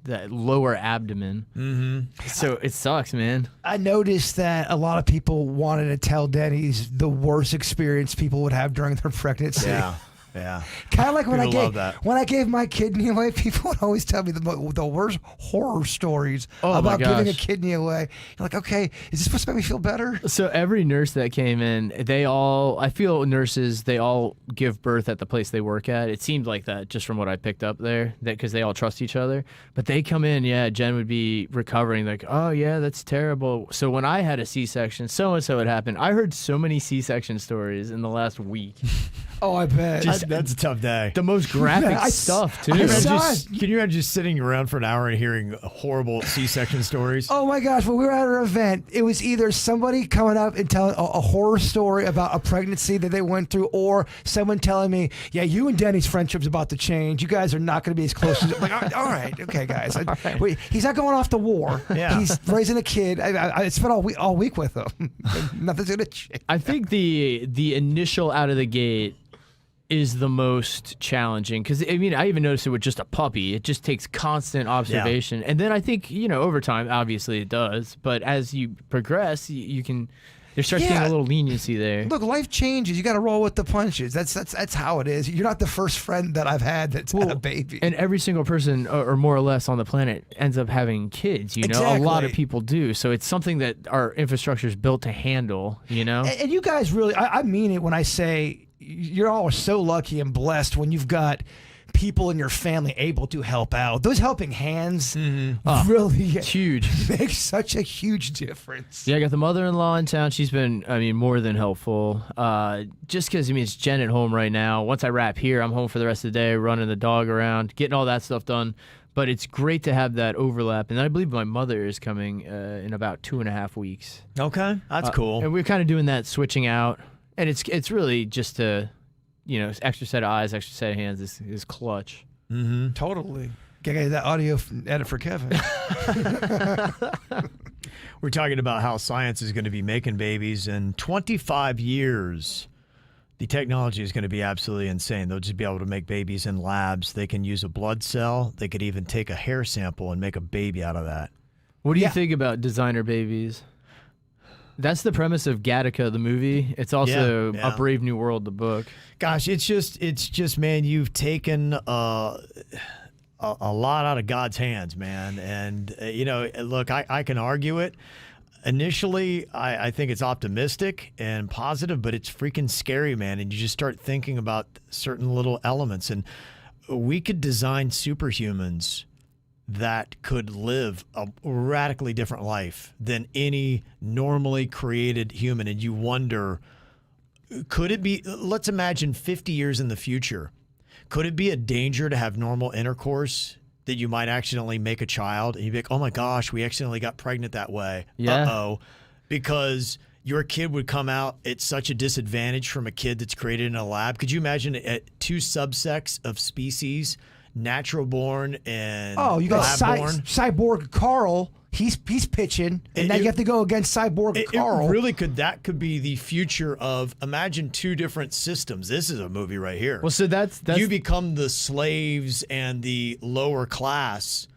Speaker 5: that lower abdomen. Mm-hmm. So it sucks, man.
Speaker 4: I noticed that a lot of people wanted to tell Denny's the worst experience people would have during their pregnancy.
Speaker 3: Yeah. Yeah.
Speaker 4: Kind of like when
Speaker 3: People love that.
Speaker 4: I gave my kidney away, people would always tell me the worst horror stories
Speaker 5: Oh, my
Speaker 4: about giving a
Speaker 5: gosh.
Speaker 4: kidney away. You're like, okay, is this supposed to make me feel better?
Speaker 5: So every nurse that came in, I feel nurses, they all give birth at the place they work at. It seemed like that just from what I picked up there, because they all trust each other. But they come in, Jen would be recovering, like, oh yeah, that's terrible. So when I had a C-section, so-and-so had happened. I heard so many C-section stories in the last week.
Speaker 4: Oh, I bet.
Speaker 3: That's a tough day.
Speaker 5: the most graphic
Speaker 4: I-
Speaker 5: stuff too.
Speaker 4: I saw
Speaker 3: Can you imagine just sitting around for an hour and hearing horrible C-section stories?
Speaker 4: Oh my gosh, when we were at an event, it was either somebody coming up and telling a horror story about a pregnancy that they went through, or someone telling me, yeah, you and Denny's friendship's about to change. You guys are not going to be as close as... Like, all right, okay, guys. Wait, he's not going off to war.
Speaker 3: Yeah.
Speaker 4: He's raising a kid. I spent all week with him. Nothing's going to change.
Speaker 5: I think the initial out of the gate is the most challenging because I mean I even noticed it with just a puppy. It just takes constant observation, and then I think over time, obviously it does. But as you progress, you can there starts getting a little leniency there.
Speaker 4: Look, life changes. You got to roll with the punches. That's how it is. You're not the first friend that I've had that's had a baby.
Speaker 5: And every single person, or more or less, on the planet ends up having kids. A
Speaker 4: Exactly.
Speaker 5: lot of people do. So it's something that our infrastructure is built to handle.
Speaker 4: And you guys really, I mean it when I say you're all so lucky and blessed when you've got people in your family able to help out. Those helping hands really
Speaker 5: It's huge.
Speaker 4: make such a huge difference.
Speaker 5: Yeah, I got the mother-in-law in town. She's been, more than helpful. Just because, it's Jen at home right now. Once I wrap here, I'm home for the rest of the day, running the dog around, getting all that stuff done. But it's great to have that overlap. And I believe my mother is coming in about 2.5 weeks.
Speaker 3: Okay, that's cool.
Speaker 5: And we're kind of doing that, switching out. And it's really just to, extra set of eyes, extra set of hands is clutch.
Speaker 3: Mm-hmm.
Speaker 4: Totally. Get that audio edit for Kevin.
Speaker 3: We're talking about how science is going to be making babies in 25 years. The technology is going to be absolutely insane. They'll just be able to make babies in labs. They can use a blood cell. They could even take a hair sample and make a baby out of that.
Speaker 5: What do you think about designer babies? That's the premise of Gattaca, the movie. It's also
Speaker 3: Yeah.
Speaker 5: A Brave New World, the book.
Speaker 3: Gosh, it's just, man, you've taken a lot out of God's hands, man. And, look, I can argue it. Initially, I think it's optimistic and positive, but it's freaking scary, man. And you just start thinking about certain little elements. And we could design superhumans that could live a radically different life than any normally created human. And you wonder, could it be, let's imagine 50 years in the future, could it be a danger to have normal intercourse that you might accidentally make a child and you'd be like, oh my gosh, we accidentally got pregnant that way.
Speaker 5: Yeah.
Speaker 3: Uh-oh. Because your kid would come out at such a disadvantage from a kid that's created in a lab. Could you imagine two subsects of species, natural born and
Speaker 4: You got
Speaker 3: lab born?
Speaker 4: Cyborg Carl. He's pitching, and now you have to go against Cyborg Carl.
Speaker 3: It really that could be the future of, imagine two different systems. This is a movie right here.
Speaker 5: Well, so that's
Speaker 3: you become the slaves and the lower class.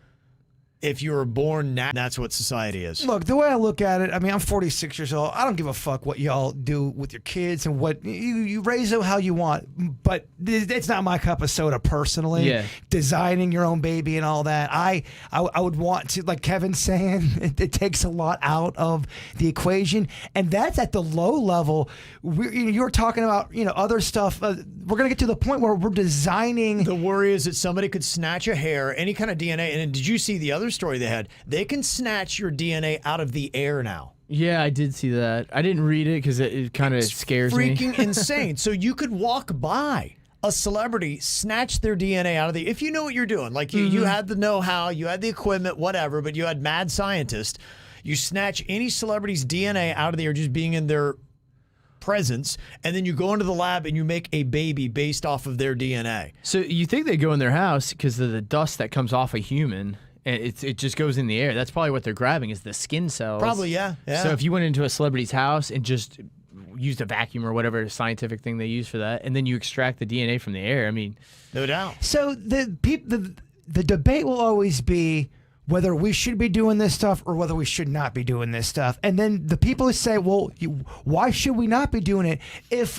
Speaker 3: If you were born now, that's what society is.
Speaker 4: Look, the way I look at it, I'm 46 years old. I don't give a fuck what y'all do with your kids and what you raise them how you want. But it's not my cup of soda personally.
Speaker 5: Yeah.
Speaker 4: Designing your own baby and all that. I would want to, like Kevin's saying, it takes a lot out of the equation. And that's at the low level. You're talking about, other stuff. We're going to get to the point where we're designing.
Speaker 3: The worry is that somebody could snatch a hair, any kind of DNA. And did you see the other story they had? They can snatch your DNA out of the air now.
Speaker 5: Yeah, I did see that. I didn't read it because it kind of scares me.
Speaker 3: Freaking insane. So you could walk by a celebrity, snatch their DNA out of the, if you know what you're doing, like you had the know-how, you had the equipment, whatever, but you had mad scientists, you snatch any celebrity's DNA out of the air just being in their presence, and then you go into the lab and you make a baby based off of their DNA.
Speaker 5: So you think they go in their house because of the dust that comes off a human, and it just goes in the air. That's probably what they're grabbing is the skin cells.
Speaker 3: Probably, yeah.
Speaker 5: So if you went into a celebrity's house and just used a vacuum or whatever scientific thing they use for that, and then you extract the DNA from the air,
Speaker 3: no doubt.
Speaker 4: So the debate will always be whether we should be doing this stuff or whether we should not be doing this stuff. And then the people who say, well, why should we not be doing it? If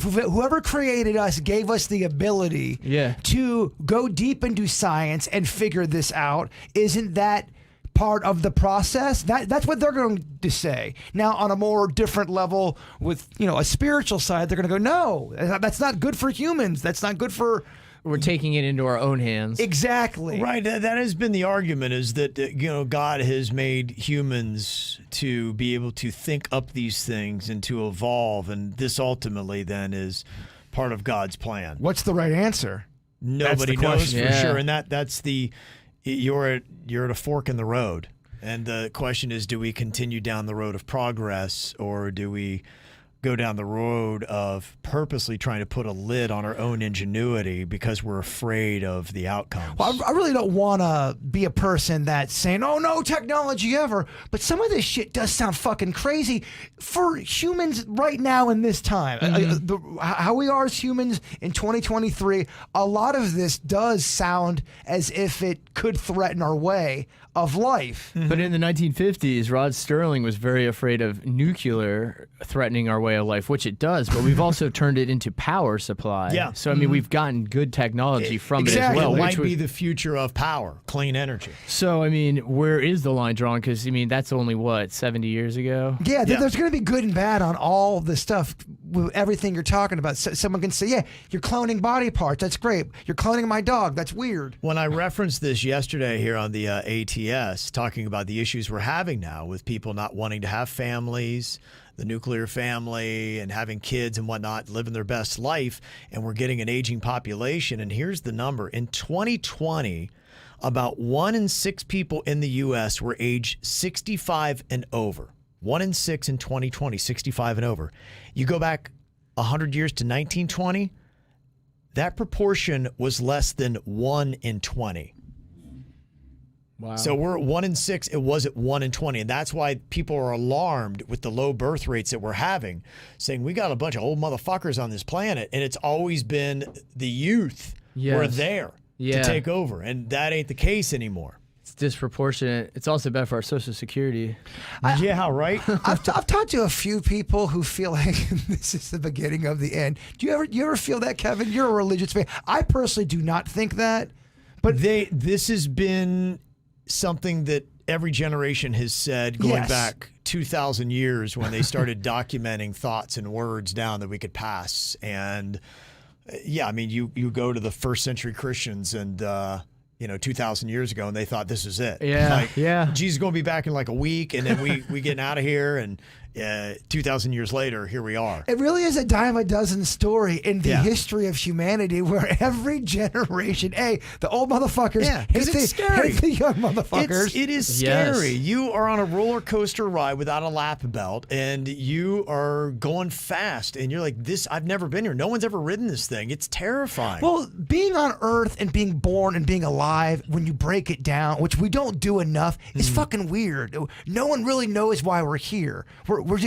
Speaker 4: whoever created us gave us the ability to go deep into science and figure this out, isn't that part of the process? That's what they're going to say. Now, on a more different level with, a spiritual side, they're going to go, no, that's not good for humans. That's not good for...
Speaker 5: We're taking it into our own hands.
Speaker 4: Exactly.
Speaker 3: Right. That has been the argument, is that, God has made humans to be able to think up these things and to evolve. And this ultimately then is part of God's plan.
Speaker 4: What's the right answer?
Speaker 3: Nobody
Speaker 4: the
Speaker 3: knows
Speaker 4: question.
Speaker 3: for
Speaker 5: Yeah.
Speaker 3: sure, and that's you're at a fork in the road, and the question is, do we continue down the road of progress, or do we go down the road of purposely trying to put a lid on our own ingenuity because we're afraid of the outcomes?
Speaker 4: Well, I really don't want to be a person that's saying, oh, no technology ever. But some of this shit does sound fucking crazy for humans right now in this time. How we are as humans in 2023, a lot of this does sound as if it could threaten our way of life.
Speaker 5: But in the 1950s, Rod Sterling was very afraid of nuclear threatening our way of life, which it does, but we've also turned it into power supply.
Speaker 3: Yeah.
Speaker 5: So, I mean, we've gotten good technology from it as
Speaker 4: Exactly.
Speaker 5: well.
Speaker 3: It
Speaker 5: which
Speaker 3: might be the future of power, clean energy.
Speaker 5: So, I mean, where is the line drawn? Because, I mean, that's only, 70 years ago?
Speaker 4: Yeah,
Speaker 3: Yeah.
Speaker 4: there's going to be good and bad on all the stuff, with everything you're talking about. So, someone can say, yeah, you're cloning body parts. That's great. You're cloning my dog. That's weird.
Speaker 3: When I referenced this yesterday here on the ATS, talking about the issues we're having now with people not wanting to have families, the nuclear family, and having kids and whatnot, living their best life, and we're getting an aging population. And here's the number. In 2020, about 1 in 6 people in the U.S. were age 65 and over. 1 in 6 in 2020, 65 and over. You go back 100 years to 1920, that proportion was less than 1 in 20.
Speaker 5: Wow.
Speaker 3: So we're at 1 in 6. It was at 1 in 20. And that's why people are alarmed with the low birth rates that we're having, saying we got a bunch of old motherfuckers on this planet. And it's always been the youth were
Speaker 5: Yes.
Speaker 3: there
Speaker 5: Yeah.
Speaker 3: to take over. And that ain't the case anymore.
Speaker 5: It's disproportionate. It's also bad for our Social Security.
Speaker 3: Yeah, right?
Speaker 4: I've talked to a few people who feel like this is the beginning of the end. Do you ever feel that, Kevin? You're a religious man. I personally do not think that.
Speaker 3: But this has been something that every generation has said going
Speaker 4: Yes.
Speaker 3: back 2,000 years when they started documenting thoughts and words down that we could pass. And yeah, I mean, you go to the first century Christians and 2,000 years ago, and they thought this is it.
Speaker 5: Yeah,
Speaker 3: Like,
Speaker 5: yeah.
Speaker 3: Jesus is going to be back in like a week, and then we getting out of here, and 2,000 years later, here we are.
Speaker 4: It really is a dime a dozen story in the
Speaker 3: Yeah.
Speaker 4: history of humanity where every generation, the old motherfuckers
Speaker 3: Yeah,
Speaker 4: hate
Speaker 3: 'cause it's scary.
Speaker 4: hate the young motherfuckers.
Speaker 3: It is
Speaker 5: Yes.
Speaker 3: scary. You are on a roller coaster ride without a lap belt, and you are going fast, and you're like, this, I've never been here. No one's ever ridden this thing. It's terrifying.
Speaker 4: Well, being on Earth and being born and being alive, when you break it down, which we don't do enough, is fucking weird. No one really knows why we're here.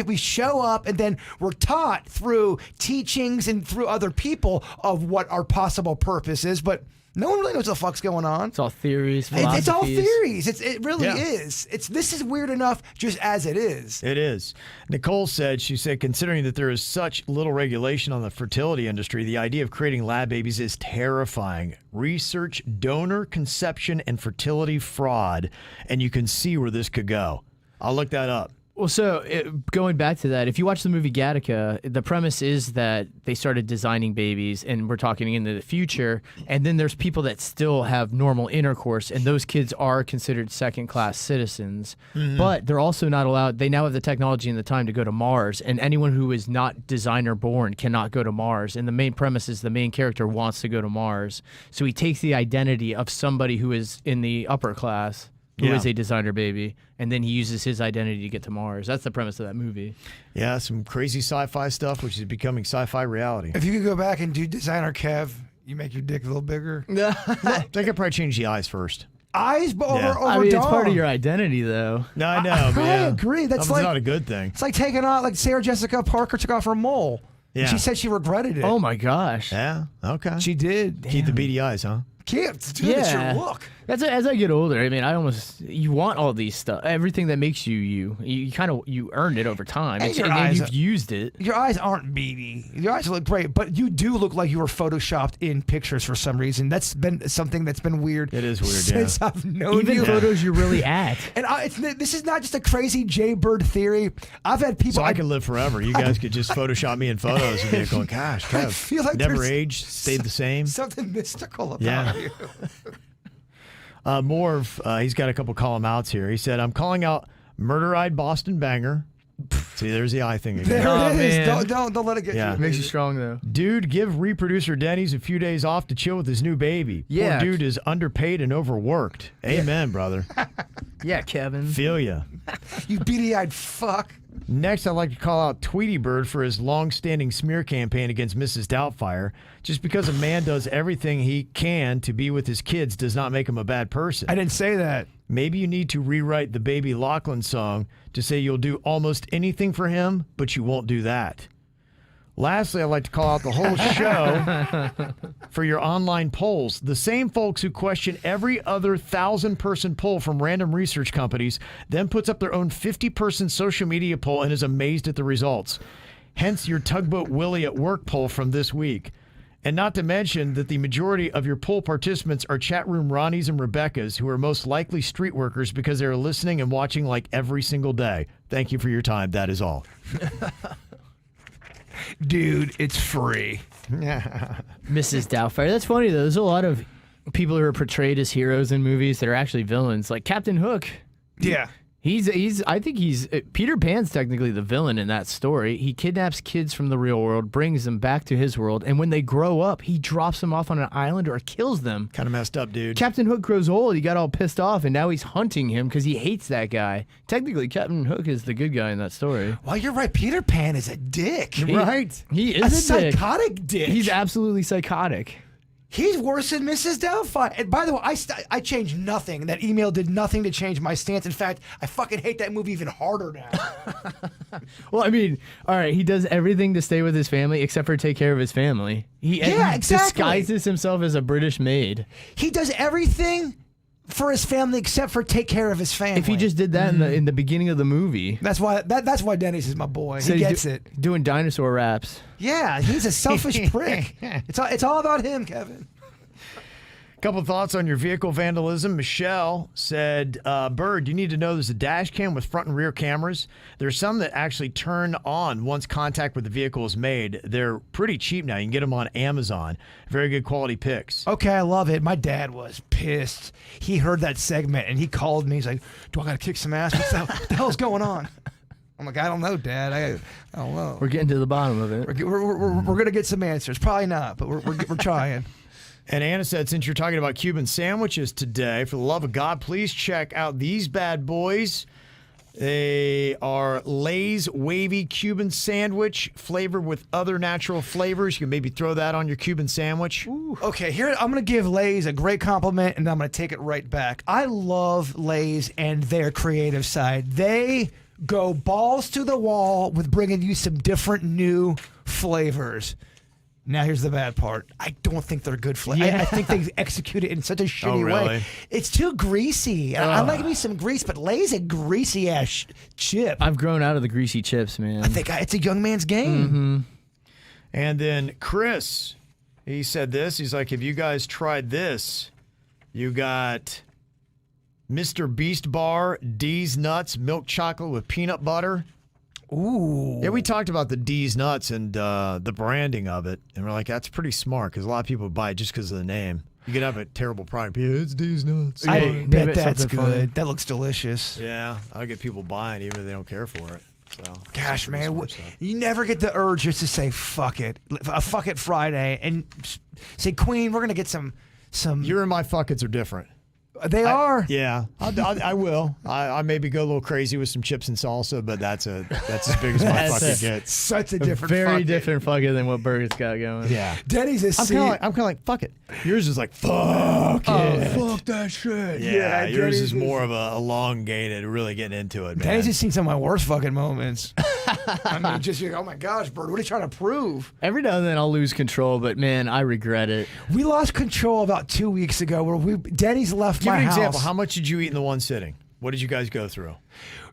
Speaker 4: We show up and then we're taught through teachings and through other people of what our possible purpose is, but no one really knows what the fuck's going on.
Speaker 5: It's all theories,
Speaker 4: It's all
Speaker 5: philosophies.
Speaker 4: theories. It really
Speaker 3: Yeah.
Speaker 4: is. This is weird enough just as it is.
Speaker 3: It is. Nicole said, considering that there is such little regulation on the fertility industry, the idea of creating lab babies is terrifying. Research donor conception and fertility fraud, and you can see where this could go. I'll look that up.
Speaker 5: Well, so going back to that, if you watch the movie Gattaca, the premise is that they started designing babies, and we're talking into the future, and then there's people that still have normal intercourse, and those kids are considered second-class citizens, but they're also not allowed. They now have the technology and the time to go to Mars, and anyone who is not designer-born cannot go to Mars. And the main premise is the main character wants to go to Mars, so he takes the identity of somebody who is in the upper class, who is
Speaker 3: Yeah.
Speaker 5: a designer baby, and then he uses his identity to get to Mars. That's the premise of that movie.
Speaker 3: Yeah, some crazy sci-fi stuff, which is becoming sci-fi reality.
Speaker 4: If you could go back and do designer Kev, you make your dick a little bigger.
Speaker 3: I think I'd probably change the eyes first.
Speaker 4: Eyes over
Speaker 3: Yeah.
Speaker 4: over
Speaker 5: I mean, it's part of
Speaker 4: dong.
Speaker 5: your identity, though.
Speaker 3: No, I know.
Speaker 4: I
Speaker 3: but yeah.
Speaker 4: agree. That's like-
Speaker 3: not a good thing.
Speaker 4: It's like taking out, like Sarah Jessica Parker took off her mole.
Speaker 3: Yeah.
Speaker 4: She said she regretted it.
Speaker 5: Oh my gosh.
Speaker 3: Yeah. Okay.
Speaker 4: She did.
Speaker 3: Keep the beady eyes, huh?
Speaker 4: Can't. Dude, that's
Speaker 5: Yeah.
Speaker 4: your look.
Speaker 5: As I get older, I mean, you want all these stuff, everything that makes you. You earned it over time,
Speaker 4: And
Speaker 5: and,
Speaker 4: your
Speaker 5: then
Speaker 4: eyes
Speaker 5: you've
Speaker 4: are-
Speaker 5: used it.
Speaker 4: Your eyes aren't beady. Your eyes look great, but you do look like you were photoshopped in pictures for some reason. That's been something that's been weird.
Speaker 3: It is weird,
Speaker 4: since
Speaker 3: yeah.
Speaker 4: I've known
Speaker 5: Even
Speaker 4: you.
Speaker 5: photos you're really at.
Speaker 4: And this is not just a crazy Jaybird theory. I've had people.
Speaker 3: So I could live forever. You guys could just Photoshop me in photos and be going, gosh, Kev,
Speaker 4: feel like
Speaker 3: never
Speaker 4: there's
Speaker 3: aged, stayed the same.
Speaker 4: something mystical about
Speaker 3: Yeah.
Speaker 4: you.
Speaker 3: Morv, he's got a couple call him outs here. He said, I'm calling out Murder-Eyed Boston Banger. See, there's the eye thing again.
Speaker 4: There
Speaker 5: Oh,
Speaker 4: it is.
Speaker 5: man.
Speaker 4: Don't let it get
Speaker 3: Yeah.
Speaker 4: you.
Speaker 5: Makes you strong though.
Speaker 3: Dude, give reproducer Denny's a few days off to chill with his new baby.
Speaker 5: Yeah.
Speaker 3: Poor dude is underpaid and overworked. Amen, brother.
Speaker 5: Yeah, Kevin.
Speaker 3: Feel ya.
Speaker 4: You beady-eyed fuck.
Speaker 3: Next, I'd like to call out Tweety Bird for his long-standing smear campaign against Mrs. Doubtfire. Just because a man does everything he can to be with his kids does not make him a bad person.
Speaker 4: I didn't say that.
Speaker 3: Maybe you need to rewrite the Baby Lachlan song to say you'll do almost anything for him, but you won't do that. Lastly, I'd like to call out the whole show for your online polls. The same folks who question every other 1,000-person poll from random research companies then puts up their own 50-person social media poll and is amazed at the results. Hence your Tugboat Willie at Work poll from this week. And not to mention that the majority of your poll participants are chat room Ronnies and Rebeccas, who are most likely street workers because they are listening and watching like every single day. Thank you for your time. That is all.
Speaker 4: Dude, it's free.
Speaker 5: Mrs. Doubtfire. That's funny though. There's a lot of people who are portrayed as heroes in movies that are actually villains, like Captain Hook.
Speaker 4: Yeah.
Speaker 5: I think he's Peter Pan's technically the villain in that story. He kidnaps kids from the real world, brings them back to his world, and when they grow up, he drops them off on an island or kills them.
Speaker 3: Kind of messed up, dude.
Speaker 5: Captain Hook grows old. He got all pissed off, and now he's hunting him because he hates that guy. Technically, Captain Hook is the good guy in that story.
Speaker 4: Well, you're right. Peter Pan is a dick.
Speaker 3: Right?
Speaker 5: He
Speaker 4: A
Speaker 5: is a dick.
Speaker 4: psychotic dick.
Speaker 5: He's absolutely psychotic.
Speaker 4: He's worse than Mrs. Doubtfire. And by the way, I changed nothing. That email did nothing to change my stance. In fact, I fucking hate that movie even harder now.
Speaker 5: Well, I mean, all right, he does everything to stay with his family except for take care of his family. He
Speaker 4: exactly.
Speaker 5: disguises himself as a British maid.
Speaker 4: He does everything for his family except for take care of his family.
Speaker 5: If he just did that in the beginning of the movie.
Speaker 4: that's why Dennis is my boy.
Speaker 5: Said
Speaker 4: He
Speaker 5: he's
Speaker 4: gets it.
Speaker 5: Doing dinosaur raps.
Speaker 4: Yeah, he's a selfish prick. It's all about him, Kevin.
Speaker 3: Couple thoughts on your vehicle vandalism. Michelle said, Bird, you need to know there's a dash cam with front and rear cameras. There's some that actually turn on once contact with the vehicle is made. They're pretty cheap now. You can get them on Amazon. Very good quality pics.
Speaker 4: Okay, I love it. My dad was pissed. He heard that segment and he called me. He's like, "Do I got to kick some ass? What the hell's going on?" I'm like, "I don't know, Dad. I don't know.
Speaker 5: We're getting to the bottom of it.
Speaker 4: We're gonna get some answers. Probably not, but we're trying."
Speaker 3: And Anna said, since you're talking about Cuban sandwiches today, for the love of God, please check out these bad boys. They are Lay's Wavy Cuban Sandwich, flavored with other natural flavors. You can maybe throw that on your Cuban sandwich.
Speaker 4: Okay, here I'm gonna give Lay's a great compliment, and I'm gonna take it right back. I love Lay's and their creative side. They go balls to the wall with bringing you some different new flavors. Now here's the bad part. I don't think they're good flavors.
Speaker 5: Yeah.
Speaker 4: I think they execute it in such a shitty
Speaker 3: really?
Speaker 4: way. It's too greasy. I like me some grease, but Lay's a greasy ass chip.
Speaker 5: I've grown out of the greasy chips, man.
Speaker 4: I think it's a young man's game.
Speaker 3: And then Chris, he said this. He's like, have you guys tried this? You got Mr. Beast Bar, D's Nuts, milk chocolate with peanut butter.
Speaker 4: Ooh.
Speaker 3: Yeah, we talked about the D's Nuts and the branding of it. And we're like, that's pretty smart because a lot of people buy it just because of the name. You could have a terrible product. Yeah, it's D's Nuts.
Speaker 4: I
Speaker 5: Name
Speaker 4: bet
Speaker 5: it
Speaker 4: that's
Speaker 5: something
Speaker 4: good.
Speaker 5: funny.
Speaker 4: That looks delicious.
Speaker 3: Yeah, I'll get people buying even if they don't care for it. So,
Speaker 4: Gosh,
Speaker 3: it's pretty
Speaker 4: man,
Speaker 3: smart stuff.
Speaker 4: you never get the urge just to say "fuck it," a "fuck it" Friday, and say, "Queen, we're gonna get some."
Speaker 3: Your and my fuckets are different.
Speaker 4: They are.
Speaker 3: Yeah, I will. I maybe go a little crazy with some chips and salsa, but that's as big as my
Speaker 5: That's
Speaker 3: fucking
Speaker 5: it.
Speaker 3: gets.
Speaker 4: Such a different.
Speaker 5: Very
Speaker 4: fuck it.
Speaker 5: different fucking than what Burger's got going.
Speaker 3: Yeah.
Speaker 4: Denny's is.
Speaker 3: I'm kind of like, fuck it. Yours is like, fuck it.
Speaker 4: Fuck that shit.
Speaker 3: Yeah, yours
Speaker 4: Denny's
Speaker 3: is more of a elongated, really getting into it, man.
Speaker 4: Denny's has seen some of my worst fucking moments. I mean, just you're like, oh my gosh, Bird, what are you trying to prove?
Speaker 5: Every now and then I'll lose control, but man, I regret it.
Speaker 4: We lost control about 2 weeks ago, where Denny's left
Speaker 3: Give
Speaker 4: my
Speaker 3: me an
Speaker 4: house.
Speaker 3: example. How much did you eat in the one sitting? What did you guys go through?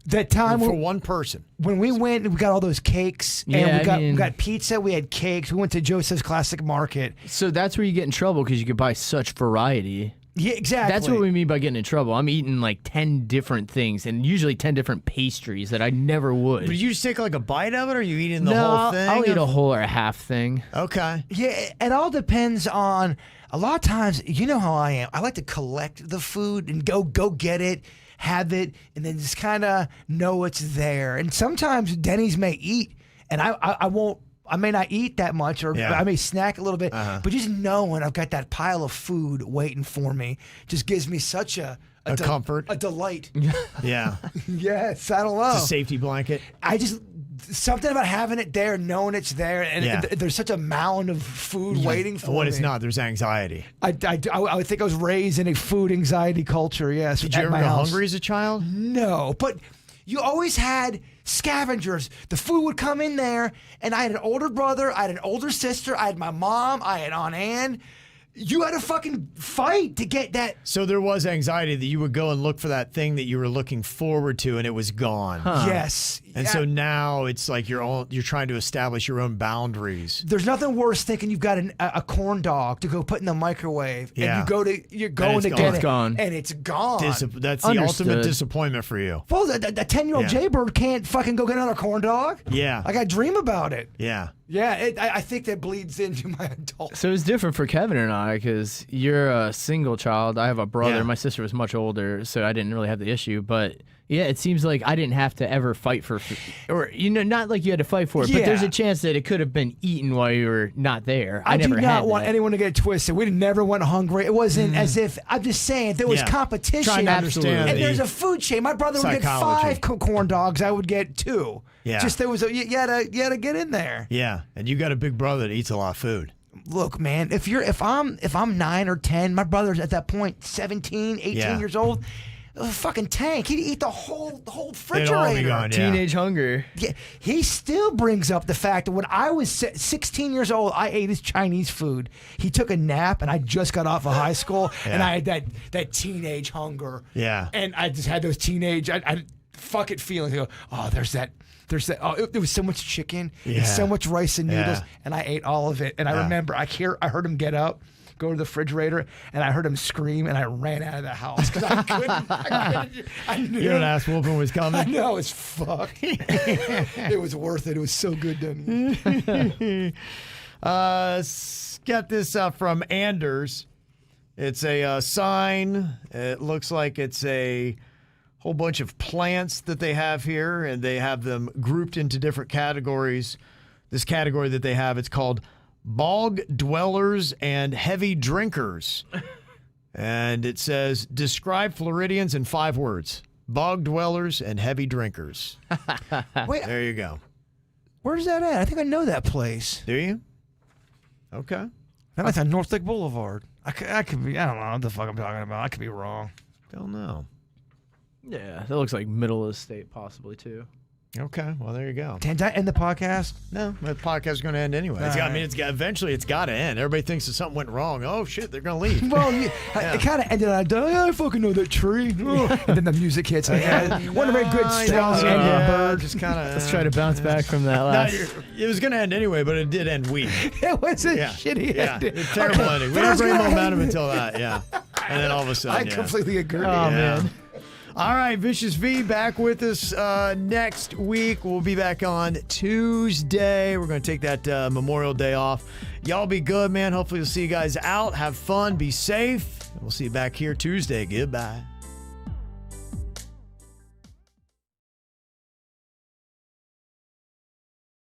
Speaker 4: That time
Speaker 3: For
Speaker 4: when,
Speaker 3: one person.
Speaker 4: when we went, we got all those cakes,
Speaker 5: Yeah,
Speaker 4: and
Speaker 5: I mean-
Speaker 4: we got pizza, we had cakes. We went to Joseph's Classic Market.
Speaker 5: So that's where you get in trouble because you could buy such variety.
Speaker 4: Yeah, exactly.
Speaker 5: That's what we mean by getting in trouble. I'm eating like 10 different things and usually 10 different pastries that I never would.
Speaker 3: But you just take like a bite of it, or are you eating the
Speaker 5: no,
Speaker 3: whole thing?
Speaker 5: I'll eat a whole or a half thing.
Speaker 3: Okay.
Speaker 4: Yeah, it all depends on. A lot of times, you know how I am. I like to collect the food and go get it, have it, and then just kind of know it's there. And sometimes Denny's may eat, and I won't. I may not eat that much, or I may snack a little bit, but just knowing I've got that pile of food waiting for me just gives me such a
Speaker 3: comfort,
Speaker 4: a delight.
Speaker 3: Yeah.
Speaker 4: Yes, I don't know.
Speaker 3: It's a safety blanket.
Speaker 4: I just something about having it there, knowing it's there, and there's such a mound of food waiting for me.
Speaker 3: When it's not, there's anxiety.
Speaker 4: I think I was raised in a food anxiety culture. Yes.
Speaker 3: Did you ever go hungry as a child?
Speaker 4: No, but you always had scavengers. The food would come in there, and I had an older brother, I had an older sister, I had my mom, I had Aunt Ann. You had to fucking fight to get that.
Speaker 3: So there was anxiety that you would go and look for that thing that you were looking forward to, and it was gone.
Speaker 4: Yes.
Speaker 3: And so now it's like you're trying to establish your own boundaries.
Speaker 4: There's nothing worse thinking you've got a corn dog to go put in the microwave, and you're going to get it, and it's gone.
Speaker 3: That's the ultimate disappointment for you.
Speaker 4: Well, the 10-year-old Jaybird can't fucking go get another corn dog.
Speaker 3: Yeah.
Speaker 4: Like I dream about it.
Speaker 3: Yeah.
Speaker 4: Yeah, I think that bleeds into my adult.
Speaker 5: So it's different for Kevin and I because you're a single child. I have a brother.
Speaker 3: Yeah.
Speaker 5: My sister was much older, so I didn't really have the issue. But yeah, it seems like I didn't have to ever fight for food. Or, not like you had to fight for it, but there's a chance that it could have been eaten while you were not there. I never
Speaker 4: do not want anyone to get twisted. We never went hungry. It wasn't as if, I'm just saying, there was competition.
Speaker 3: Trying to understand
Speaker 4: and there's a food chain. My brother would get 5 corn dogs. I would get 2.
Speaker 3: Yeah.
Speaker 4: Just there was you had to get in there.
Speaker 3: Yeah, and you got a big brother that eats a lot of food.
Speaker 4: Look, man, if I'm 9 or 10, my brother's at that point 17, 18 years old. A fucking tank. He'd eat the whole refrigerator.
Speaker 3: All be gone,
Speaker 5: Teenage hunger.
Speaker 4: Yeah, he still brings up the fact that when I was 16 years old, I ate his Chinese food. He took a nap, and I just got off of high school, and I had that teenage hunger.
Speaker 3: Yeah,
Speaker 4: and I just had those teenage fuck it feelings. I go, oh, there's that. Oh, there was so much chicken and so much rice and noodles, and I ate all of it. And I remember I heard him get up, go to the refrigerator, and I heard him scream, and I ran out of the house because I couldn't. I knew.
Speaker 3: You know, an ass whooping was coming.
Speaker 4: I know, it's fuck. It was worth it. It was so good, Denny.
Speaker 3: Get this from Anders. It's a sign. It looks like it's a whole bunch of plants that they have here, and they have them grouped into different categories. This category that they have, it's called bog dwellers and heavy drinkers. And it says, describe Floridians in 5 words. Bog dwellers and heavy drinkers.
Speaker 4: Wait,
Speaker 3: there you go.
Speaker 4: Where's that at? I think I know that place.
Speaker 3: Do you? Okay.
Speaker 4: That's on North Lake Boulevard. I could be, I don't know what the fuck I'm talking about. I could be wrong.
Speaker 3: Don't know.
Speaker 5: Yeah, that looks like middle of the state possibly too.
Speaker 3: Okay, well, there you go.
Speaker 4: Did I end the podcast?
Speaker 3: No, the podcast is going to end anyway. Eventually it's got to end. Everybody thinks that something went wrong. Oh, shit, they're going to leave.
Speaker 4: Well, it kind of ended on, I fucking know that tree. And then the music hits. One of very good, strong ending.
Speaker 3: Bird. Just kind of.
Speaker 5: Let's try to bounce back from that last.
Speaker 3: It was going to end anyway, but it did end weak.
Speaker 4: It was a shitty ending.
Speaker 3: Terrible ending. We didn't bring momentum until that, and then all of a sudden,
Speaker 4: I completely agree.
Speaker 5: Oh, man.
Speaker 3: All right, Vicious V back with us next week. We'll be back on Tuesday. We're going to take that Memorial Day off. Y'all be good, man. Hopefully we'll see you guys out. Have fun. Be safe. We'll see you back here Tuesday. Goodbye.